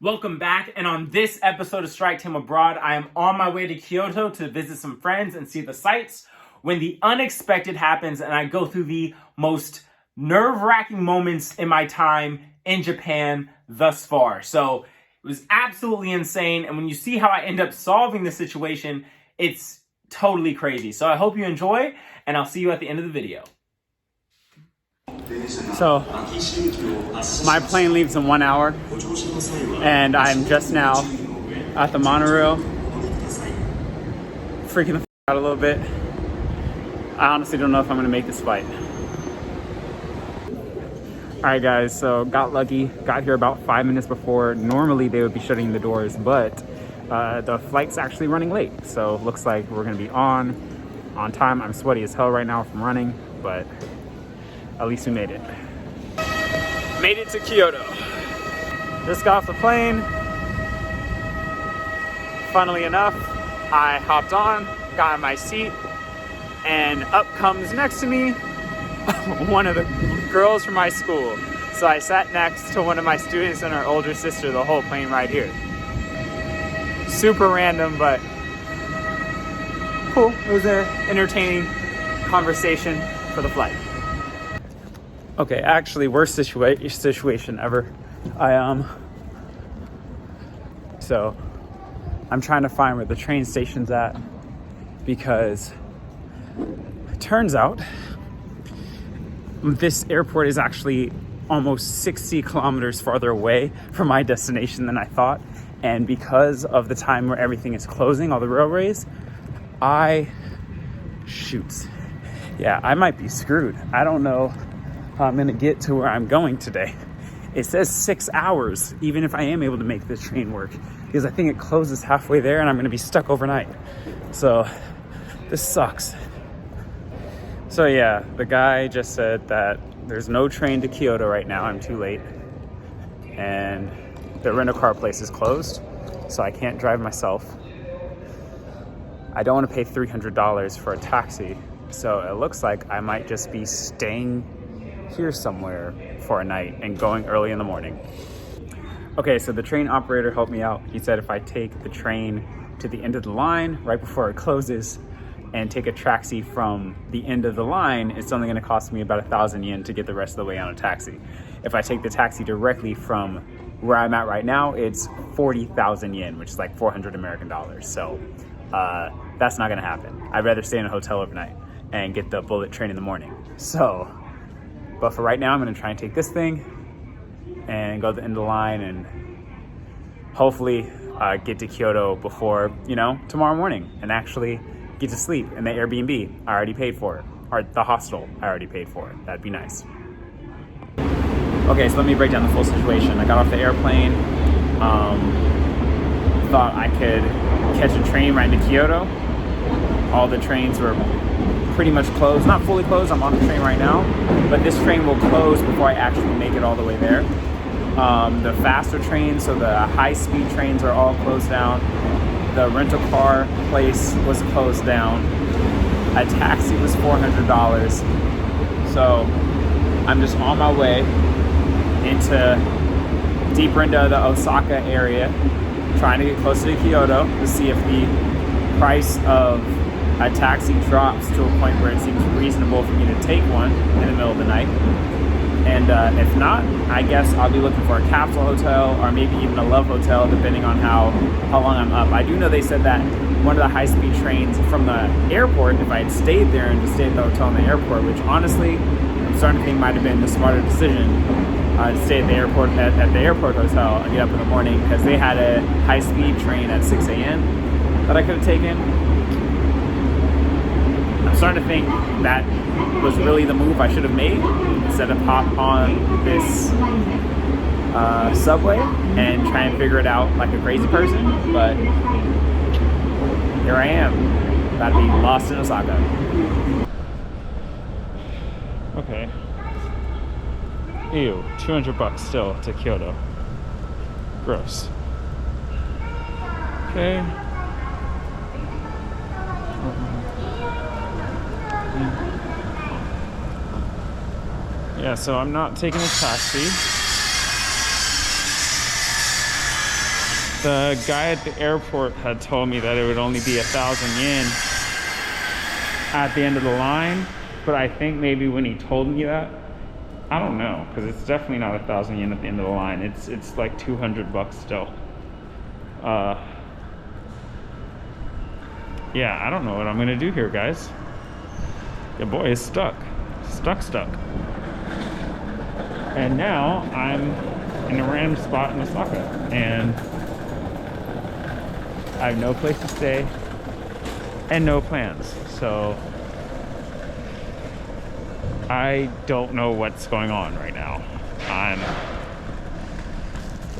Welcome back, and on this episode of Strike Team Abroad, I am on my way to Kyoto to visit some friends and see the sights when the unexpected happens and I go through the most nerve-wracking moments in my time in Japan thus far. So it was absolutely insane, and when you see how I end up solving the situation, it's totally crazy. So I hope you enjoy, and I'll see you at the end of the video. So, my plane leaves in 1 hour, and I'm just now at the monorail, freaking the out a little bit. I honestly don't know if I'm gonna make this flight. Alright guys, so got lucky, got here about 5 minutes before. Normally they would be shutting the doors, but the flight's actually running late. So looks like we're gonna be on time. I'm sweaty as hell right now from running, but at least we made it. Made it to Kyoto. Just got off the plane. Funnily enough, I hopped on, got in my seat, and up comes next to me one of the girls from my school. So I sat next to one of my students and her older sister the whole plane ride here. Super random, but cool. It was an entertaining conversation for the flight. Okay, actually, worst situation ever. So I'm trying to find where the train station's at because it turns out this airport is actually almost 60 kilometers farther away from my destination than I thought. And because of the time where everything is closing, all the railways, I might be screwed. I don't know how I'm gonna get to where I'm going today. It says 6 hours, even if I am able to make this train work, because I think it closes halfway there and I'm gonna be stuck overnight. So this sucks. So yeah, the guy just said that there's no train to Kyoto right now. I'm too late. And the rental-car place is closed, so I can't drive myself. I don't want to pay $300 for a taxi, so it looks like I might just be staying here somewhere for a night and going early in the morning. Okay, so the train operator helped me out. He said if I take the train to the end of the line right before it closes and take a taxi from the end of the line, it's only going to cost me about 1,000 yen to get the rest of the way on a taxi. If I take the taxi directly from where I'm at right now, it's 40,000 yen, which is like 400 American dollars. So that's not going to happen. I'd rather stay in a hotel overnight and get the bullet train in the morning. But for right now, I'm gonna try and take this thing and go to the end of the line and hopefully get to Kyoto before, tomorrow morning and actually get to sleep in the Airbnb I already paid for, or the hostel I already paid for. That'd be nice. Okay, so let me break down the full situation. I got off the airplane, thought I could catch a train right into Kyoto. All the trains were pretty much closed, not fully closed. I'm on the train right now, but this train will close before I actually make it all the way there. The faster trains, so the high-speed trains are all closed down. The rental car place was closed down. A taxi was $400. So I'm just on my way deeper into the Osaka area, trying to get closer to Kyoto to see if the price of a taxi drops to a point where it seems reasonable for me to take one in the middle of the night. And if not, I guess I'll be looking for a capsule hotel or maybe even a love hotel, depending on how long I'm up. I do know they said that one of the high-speed trains from the airport, if I had stayed there and just stayed at the hotel in the airport, which honestly, I'm starting to think might have been the smarter decision, to stay at the airport hotel and get up in the morning, because they had a high-speed train at 6 a.m. that I could have taken. I'm starting to think that was really the move I should have made, instead of hop on this subway and try and figure it out like a crazy person. But here I am, about to be lost in Osaka. Okay. Ew, $200 still to Kyoto. Gross. Okay. Yeah, so I'm not taking a taxi. The guy at the airport had told me that it would only be 1,000 yen at the end of the line, but I think maybe when he told me that, I don't know, because it's definitely not 1,000 yen at the end of the line. It's like 200 bucks still. Yeah, I don't know what I'm gonna do here, guys. Your boy is stuck. Stuck. And now I'm in a random spot in Osaka, and I have no place to stay and no plans. So I don't know what's going on right now. I'm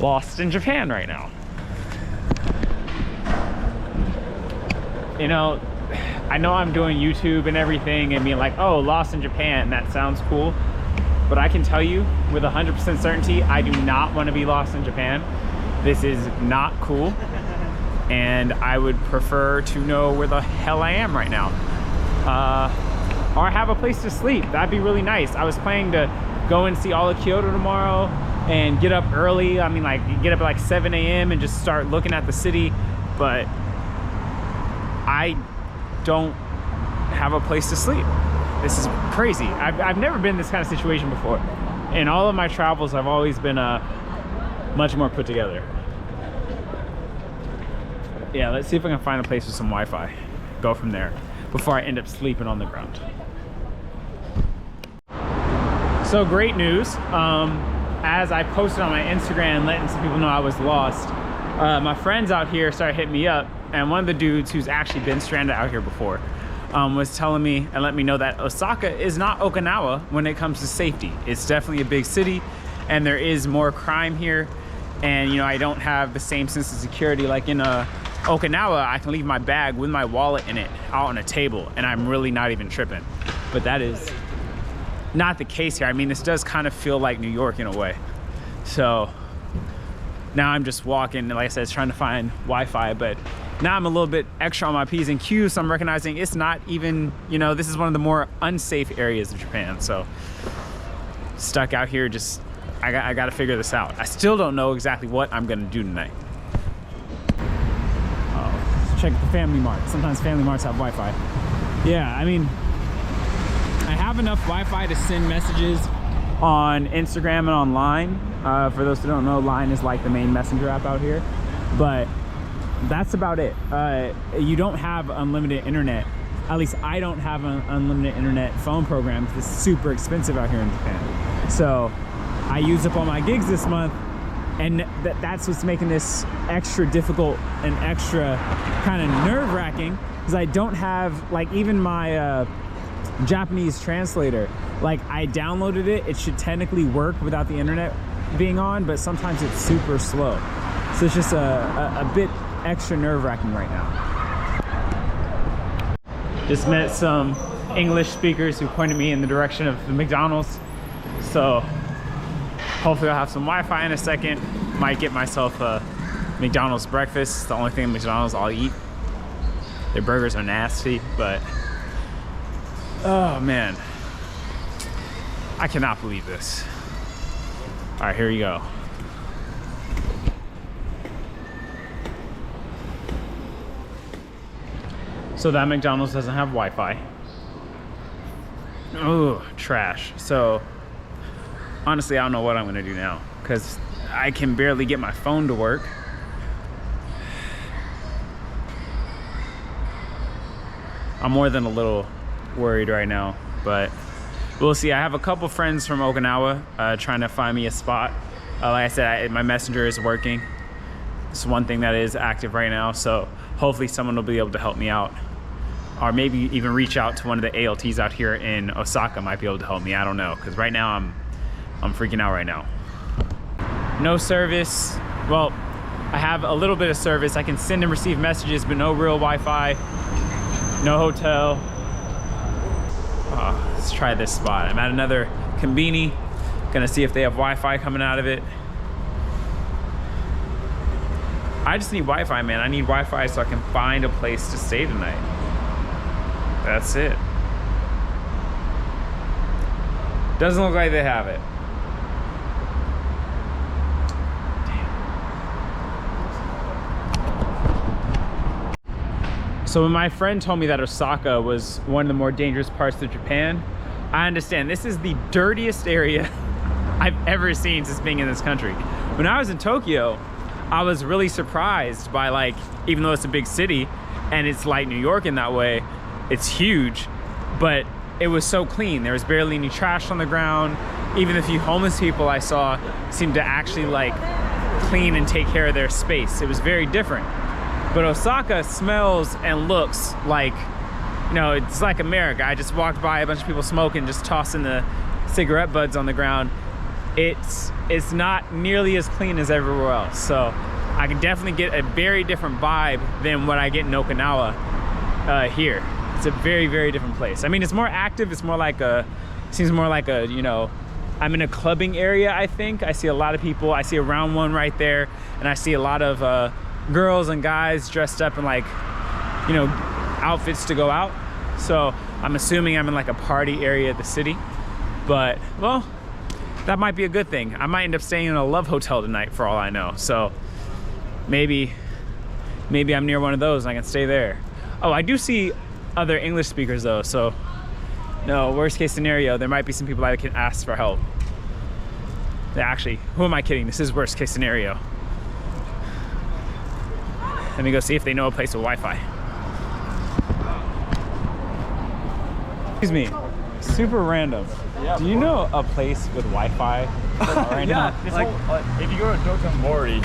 lost in Japan right now. You know, I know I'm doing YouTube and everything and being like, oh, lost in Japan, that sounds cool. But I can tell you with 100% certainty, I do not want to be lost in Japan. This is not cool. And I would prefer to know where the hell I am right now. Or have a place to sleep. That'd be really nice. I was planning to go and see all of Kyoto tomorrow and get up early. I mean, like, get up at like 7 a.m. and just start looking at the city. But I don't have a place to sleep. This is crazy. I've never been in this kind of situation before. In all of my travels, I've always been much more put together. Yeah, let's see if I can find a place with some Wi-Fi. Go from there before I end up sleeping on the ground. So great news. As I posted on my Instagram letting some people know I was lost, my friends out here started hitting me up, and one of the dudes who's actually been stranded out here before was telling me and let me know that Osaka is not Okinawa when it comes to safety. It's definitely a big city, and there is more crime here. And you know, I don't have the same sense of security like in Okinawa. I can leave my bag with my wallet in it out on a table, and I'm really not even tripping. But that is not the case here. I mean, this does kind of feel like New York in a way. So now I'm just walking, and like I said, trying to find Wi-Fi, but now I'm a little bit extra on my P's and Q's, so I'm recognizing it's not even, you know, this is one of the more unsafe areas of Japan. So stuck out here, just, I gotta figure this out. I still don't know exactly what I'm gonna do tonight. Let's check the Family Mart. Sometimes Family Marts have Wi-Fi. Yeah, I mean, I have enough Wi-Fi to send messages on Instagram and online. For those who don't know, Line is like the main messenger app out here, but that's about it. You don't have unlimited internet. At least I don't have an unlimited internet phone program because it's super expensive out here in Japan. So I used up all my gigs this month, and that's what's making this extra difficult and extra kind of nerve-wracking, because I don't have, like, even my Japanese translator. Like, I downloaded it. It should technically work without the internet being on, but sometimes it's super slow. So it's just a bit extra nerve-wracking right now. Just met some English speakers who pointed me in the direction of the McDonald's. So hopefully I'll have some Wi-Fi in a second. Might get myself a McDonald's breakfast. It's the only thing at McDonald's I'll eat. Their burgers are nasty, but oh man, I cannot believe this. All right, here you go. So that McDonald's doesn't have Wi-Fi. Oh, trash. So honestly, I don't know what I'm gonna do now, because I can barely get my phone to work. I'm more than a little worried right now, but we'll see. I have a couple friends from Okinawa trying to find me a spot. Like I said, my messenger is working. It's one thing that is active right now, so hopefully someone will be able to help me out, or maybe even reach out to one of the ALTs out here in Osaka. Might be able to help me. I don't know, because right now I'm freaking out right now. No service. Well, I have a little bit of service. I can send and receive messages, but no real Wi-Fi, no hotel. Let's try this spot. I'm at another konbini. Gonna see if they have Wi-Fi coming out of it. I just need Wi-Fi, man. I need Wi-Fi so I can find a place to stay tonight. That's it. Doesn't look like they have it. Damn. So when my friend told me that Osaka was one of the more dangerous parts of Japan, I understand. This is the dirtiest area I've ever seen since being in this country. When I was in Tokyo, I was really surprised by, like, even though it's a big city and it's like New York in that way, it's huge, but it was so clean. There was barely any trash on the ground. Even the few homeless people I saw seemed to actually like clean and take care of their space. It was very different. But Osaka smells and looks like, you know, it's like America. I just walked by a bunch of people smoking, just tossing the cigarette butts on the ground. It's not nearly as clean as everywhere else. So I can definitely get a very different vibe than what I get in Okinawa here. It's a very, very different place. I mean, it's more active. It's more like a, seems more like a, you know, I'm in a clubbing area, I think. I see a lot of people. I see a round one right there. And I see a lot of girls and guys dressed up in, like, you know, outfits to go out. So I'm assuming I'm in like a party area of the city. But, well, that might be a good thing. I might end up staying in a love hotel tonight for all I know. So maybe I'm near one of those and I can stay there. Oh, I do see other English speakers though. So no, worst case scenario, there might be some people I can ask for help. Actually, who am I kidding? This is worst case scenario. Let me go see if they know a place with Wi-Fi. Excuse me, super random. Yeah, do you know a place with Wi-Fi right now? Yeah, like, if you go to Dotonbori,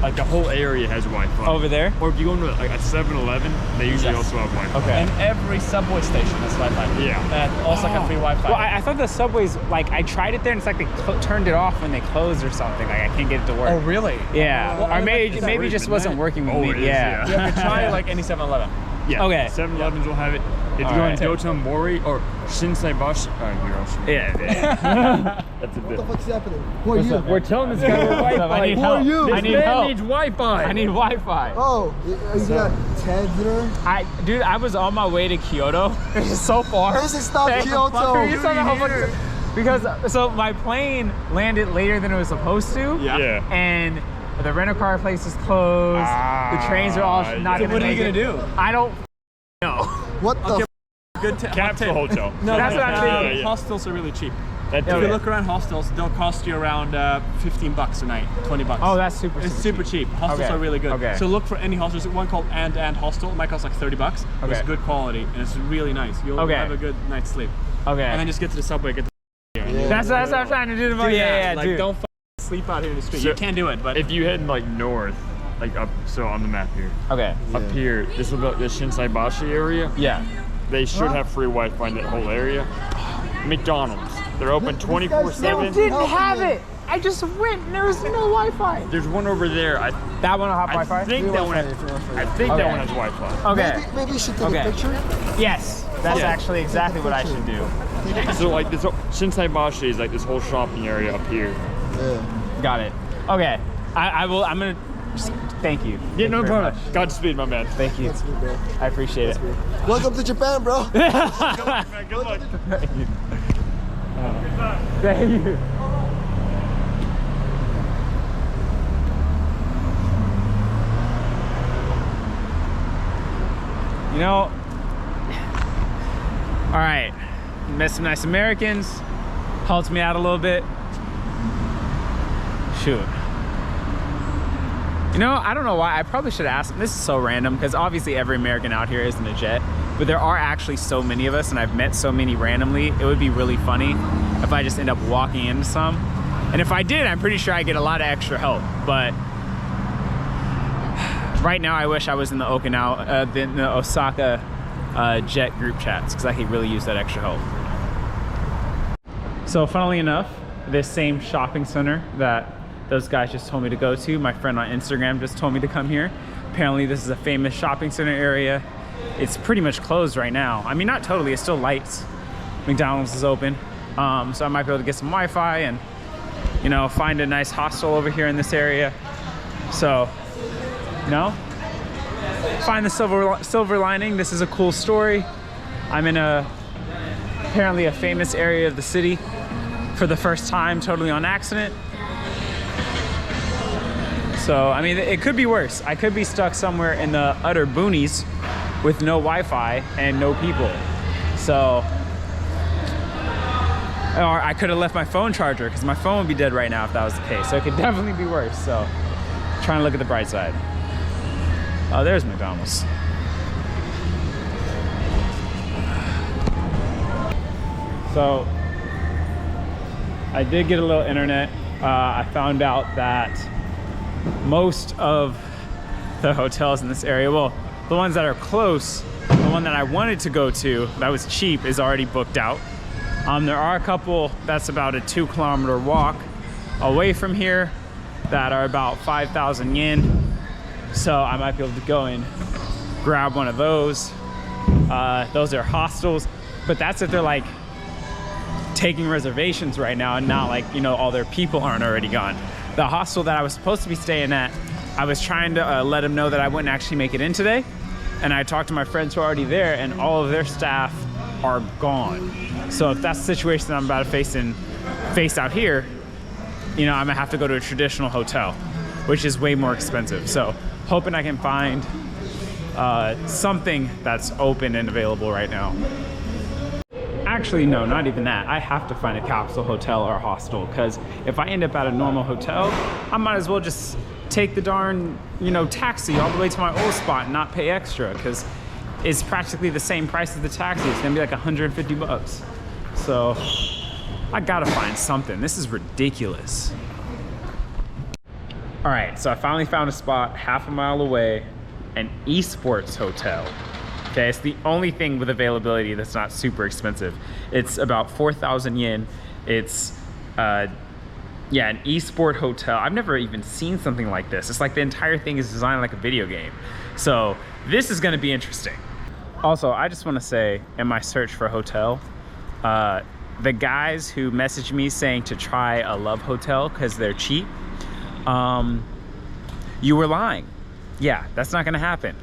like the whole area has Wi-Fi. Over there? Or if you go to like a 7-Eleven, they usually also have Wi-Fi. Okay. And every subway station has Wi-Fi. Yeah. And Osaka free Wi-Fi. Well, I thought the subways, like, I tried it there and it's like they turned it off when they closed or something. Like, I can't get it to work. Oh, really? Yeah. Well, or maybe is maybe it that just weird, wasn't isn't it? working with Oh, me. it is, Yeah. You have to try like any 7-Eleven. Yeah. Okay. 7-Elevens will have it. If you All go right. in Dotonbori or Shinsaibashi, you're also. Yeah. That's a bit. What the fuck's happening? Who are you? We're telling this guy we're What's up? I need Wi-Fi. help. you? I This need man help. needs Wi-Fi. I need Wi-Fi. Oh, you got tags there? Dude, I was on my way to Kyoto. It's so far. This is not Hey, Kyoto. you saw the whole fucking- because so my plane landed later than it was supposed to. Yeah. And the rental car place is closed. The trains are all not So gonna what are you make gonna it. do? I don't know. What the Good Capsule hotel. No, That's what I'm thinking. Yeah, yeah. Hostels are really cheap. That's If Okay. you look around hostels, they'll cost you around $15 a night, $20. Oh, that's super. It's super cheap. Hostels Okay. are really good. Okay. So look for any hostels. There's one called And Hostel. It might cost like $30. But Okay. it's good quality and it's really nice. You'll Okay. have a good night's sleep. Okay. And then just get to the subway, get the that's what I'm trying to do. Yeah, like dude. don't sleep out here in the street. So you can't do it, but If you head like north, like up, so on the map here, Okay. up here, this is about the Shinsaibashi area. Yeah. They should have free Wi-Fi in that whole area. McDonald's, they're open 24/7. didn't have it. I just went and there was no Wi-Fi. There's one over there. That one will have I Wi-Fi? think that one. I think Okay. that one has Wi-Fi. Okay. Maybe you should take Okay. a picture. Yes. That's Yeah. actually exactly what I should do. So like this Shinsaibashi is like this whole shopping area up here. Yeah. Got it. Okay. I will. I'm gonna. Just, thank you. Yeah, Thank no you very problem. much. Godspeed, my man. Thank you. That's me, bro. I appreciate it. Welcome to Japan, bro. Good luck, man. Good luck. Thank you. Thank you. You know, all right, met some nice Americans, helped me out a little bit. Shoot. You know, I don't know why, I probably should ask, this is so random, because obviously every American out here isn't a jet, but there are actually so many of us, and I've met so many randomly, it would be really funny if I just end up walking into some. And if I did, I'm pretty sure I get a lot of extra help, but right now I wish I was in the the Osaka jet group chats, because I could really use that extra help. So funnily enough, this same shopping center that those guys just told me to go to, my friend on Instagram just told me to come here. Apparently this is a famous shopping center area. It's pretty much closed right now. I mean, not totally, it's still lights. McDonald's is open. So I might be able to get some Wi-Fi and, you know, find a nice hostel over here in this area. So, you know, find the silver lining. This is a cool story. I'm in apparently a famous area of the city for the first time, totally on accident. So, I mean, it could be worse. I could be stuck somewhere in the utter boonies with no Wi-Fi and no people. So, or I could have left my phone charger because my phone would be dead right now if that was the case. So it could definitely be worse. So, trying to look at the bright side. Oh, there's McDonald's. So, I did get a little internet. I found out that most of the hotels in this area, well, the ones that are close, the one that I wanted to go to that was cheap is already booked out. There are a couple that's about a 2-kilometer walk away from here that are about 5,000 yen. So I might be able to go and grab one of those. Those are hostels, but that's if they're like taking reservations right now and not like, you know, all their people aren't already gone. The hostel that I was supposed to be staying at, I was trying to let them know that I wouldn't actually make it in today. And I talked to my friends who are already there and all of their staff are gone. So if that's the situation that I'm about to face out here, you know, I'm gonna have to go to a traditional hotel, which is way more expensive. So hoping I can find something that's open and available right now. Actually, no, not even that. I have to find a capsule hotel or hostel because if I end up at a normal hotel, I might as well just take the darn, you know, taxi all the way to my old spot and not pay extra because it's practically the same price as the taxi. It's gonna be like 150 bucks. So I gotta find something. This is ridiculous. All right, so I finally found a spot half a mile away, an esports hotel. Okay, it's the only thing with availability that's not super expensive. It's about 4,000 yen. It's, yeah, an esport hotel. I've never even seen something like this. It's like the entire thing is designed like a video game. So this is gonna be interesting. Also, I just wanna say, in my search for a hotel, the guys who messaged me saying to try a Love Hotel because they're cheap, you were lying. Yeah, that's not gonna happen.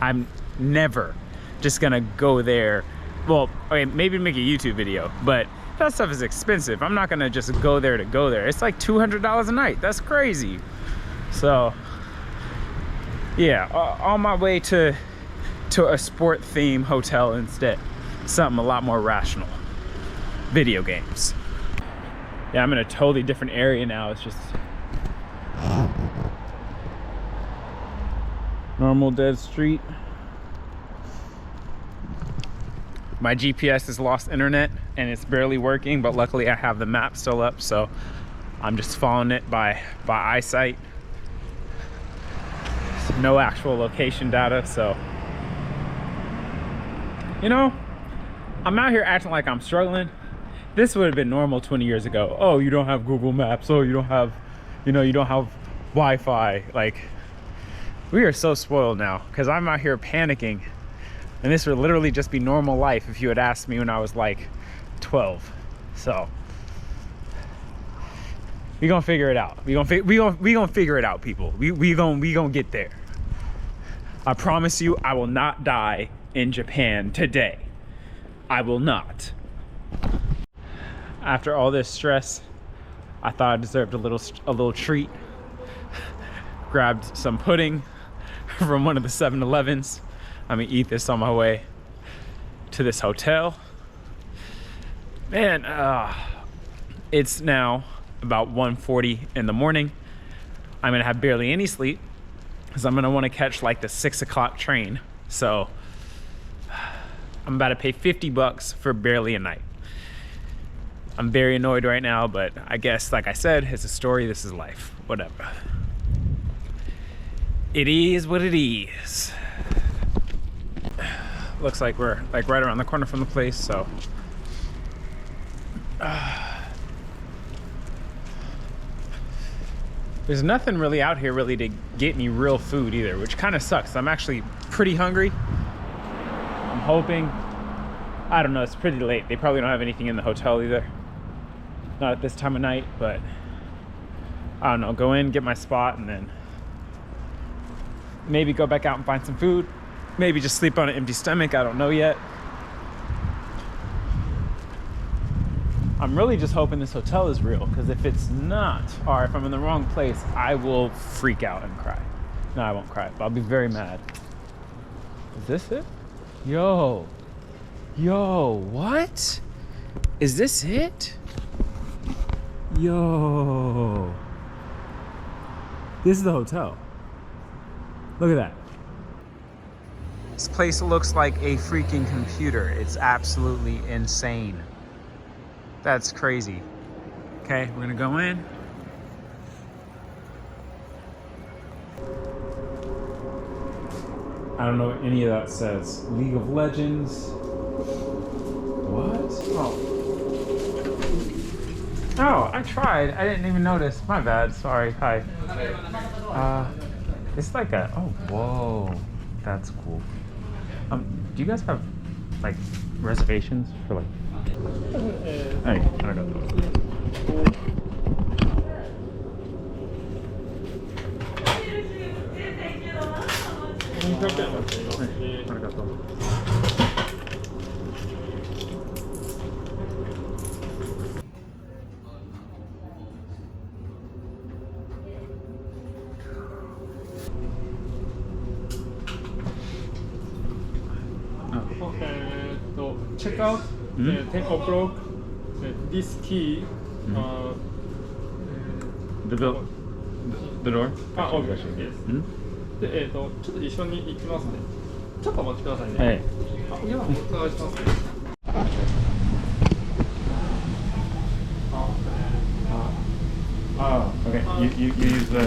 I'm never just gonna go there. Well, okay, maybe make a YouTube video, but that stuff is expensive. I'm not gonna just go there to go there. It's like $200 a night. That's crazy. So yeah, on my way to a sport theme hotel instead. Something a lot more rational. Video games. Yeah, I'm in a totally different area now. It's just normal dead street. My GPS has lost internet and it's barely working, but luckily I have the map still up, so I'm just following it by eyesight. No actual location data, so you know, I'm out here acting like I'm struggling. This would have been normal 20 years ago. Oh, you don't have Google Maps. Oh, you don't have, you know, you don't have Wi-Fi. Like, we are so spoiled now because I'm out here panicking. And this would literally just be normal life if you had asked me when I was like 12. So we gonna figure it out. We gonna figure it out, people. We gonna get there. I promise you, I will not die in Japan today. I will not. After all this stress, I thought I deserved a little treat. Grabbed some pudding from one of the 7-Elevens. I'm gonna eat this on my way to this hotel. Man, it's now about 1:40 in the morning. I'm gonna have barely any sleep because I'm gonna wanna catch like the 6 o'clock train. So I'm about to pay 50 bucks for barely a night. I'm very annoyed right now, but I guess, like I said, it's a story, this is life, whatever. It is what it is. Looks like we're like right around the corner from the place, so. There's nothing really out here really to get me real food either, which kind of sucks. I'm actually pretty hungry. I'm hoping, I don't know, it's pretty late. They probably don't have anything in the hotel either. Not at this time of night, but I don't know, go in, get my spot, and then maybe go back out and find some food. Maybe just sleep on an empty stomach, I don't know yet. I'm really just hoping this hotel is real, because if it's not, or if I'm in the wrong place, I will freak out and cry. No, I won't cry, but I'll be very mad. Is this it? Yo. Yo, what? Is this it? Yo. This is the hotel. Look at that. This place looks like a freaking computer. It's absolutely insane. That's crazy. Okay, we're gonna go in. I don't know what any of that says. League of Legends. What? Oh, I tried. I didn't even notice. My bad. Sorry. Hi. It's like a. Oh, whoa. That's cool. Do you guys have like reservations for like? Hey, I got those. Check out, take a block, this key, The door. OKです。で、ちょっと一緒に行きますね。ちょっとお待ちくださいね。はい。お願いします。Oh, okay. You use the.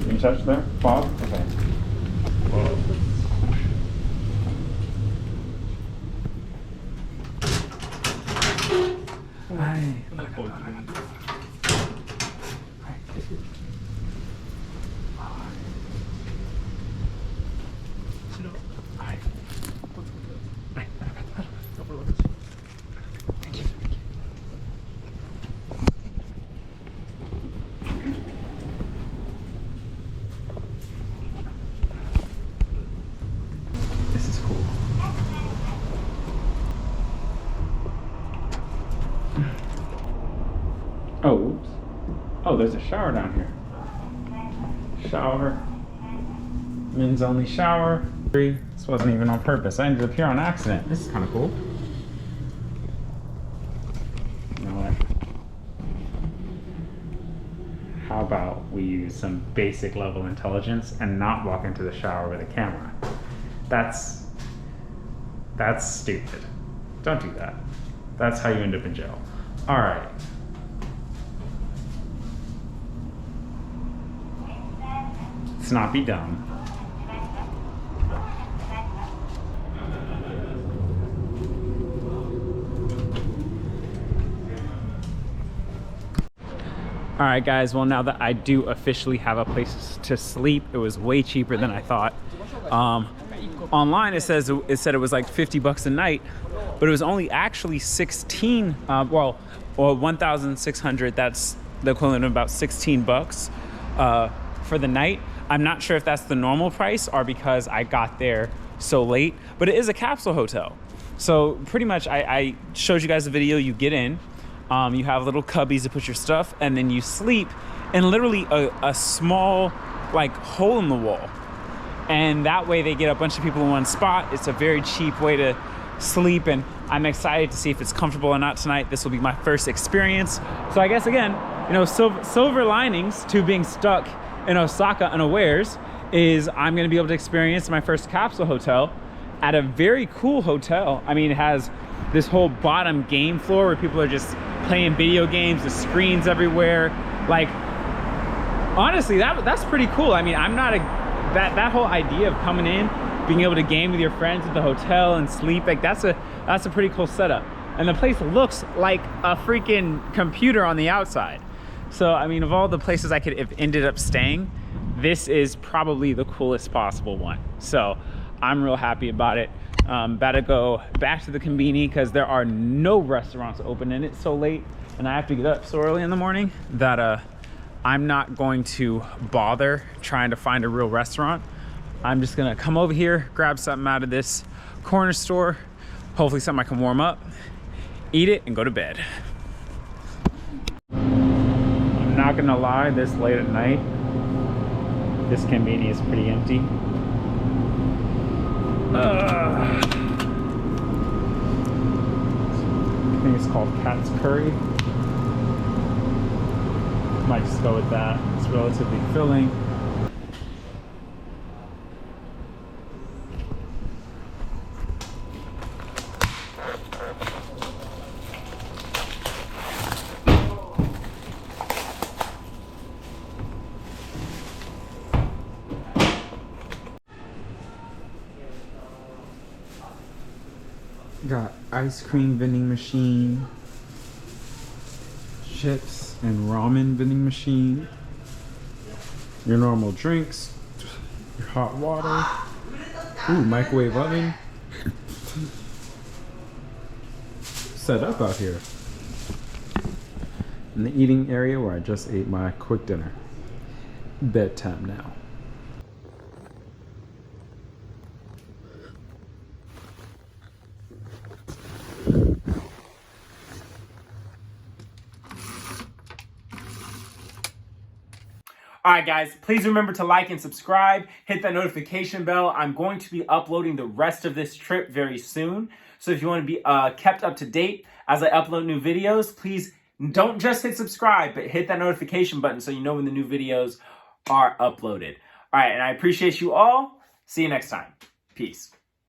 Can you touch there? Bob? Okay. This is cool. Oh, oops. Oh, there's a shower down here. Shower. Men's only shower. This wasn't even on purpose. I ended up here on accident. This is kind of cool. You know what? How about we use some basic level intelligence and not walk into the shower with a camera? That's stupid. Don't do that. That's how you end up in jail. All right. Let's not be dumb. All right, guys. Well, now that I do officially have a place to sleep, it was way cheaper than I thought. Online, it said it was like $50 a night, but it was only actually 1,600. That's the equivalent of about $16 for the night. I'm not sure if that's the normal price or because I got there so late, but it is a capsule hotel. So pretty much, I showed you guys the video. You get in. You have little cubbies to put your stuff, and then you sleep in literally a small like hole in the wall. And that way they get a bunch of people in one spot. It's a very cheap way to sleep, and I'm excited to see if it's comfortable or not tonight. This will be my first experience. So I guess again, you know, silver linings to being stuck in Osaka unawares is I'm gonna be able to experience my first capsule hotel at a very cool hotel. I mean, it has this whole bottom game floor where people are just playing video games, the screens everywhere. Like, honestly, that's pretty cool. I mean, I'm not that whole idea of coming in, being able to game with your friends at the hotel and sleep, like that's a pretty cool setup. And the place looks like a freaking computer on the outside. So, I mean, of all the places I could have ended up staying, this is probably the coolest possible one. So I'm real happy about it. About to go back to the conveni because there are no restaurants open and it's so late and I have to get up so early in the morning that I'm not going to bother trying to find a real restaurant. I'm just gonna come over here, grab something out of this corner store, hopefully something I can warm up, eat it, and go to bed. I'm not gonna lie, this late at night, this conveni is pretty empty. I think it's called Cat's Curry. Might just go with that. It's relatively filling. Got ice cream vending machine, chips and ramen vending machine, your normal drinks, your hot water, ooh, microwave oven. Set up out here. In the eating area where I just ate my quick dinner. Bedtime now. Alright guys, please remember to like and subscribe, hit that notification bell. I'm going to be uploading the rest of this trip very soon. So if you want to be kept up to date as I upload new videos, please don't just hit subscribe, but hit that notification button so you know when the new videos are uploaded. Alright, and I appreciate you all. See you next time. Peace.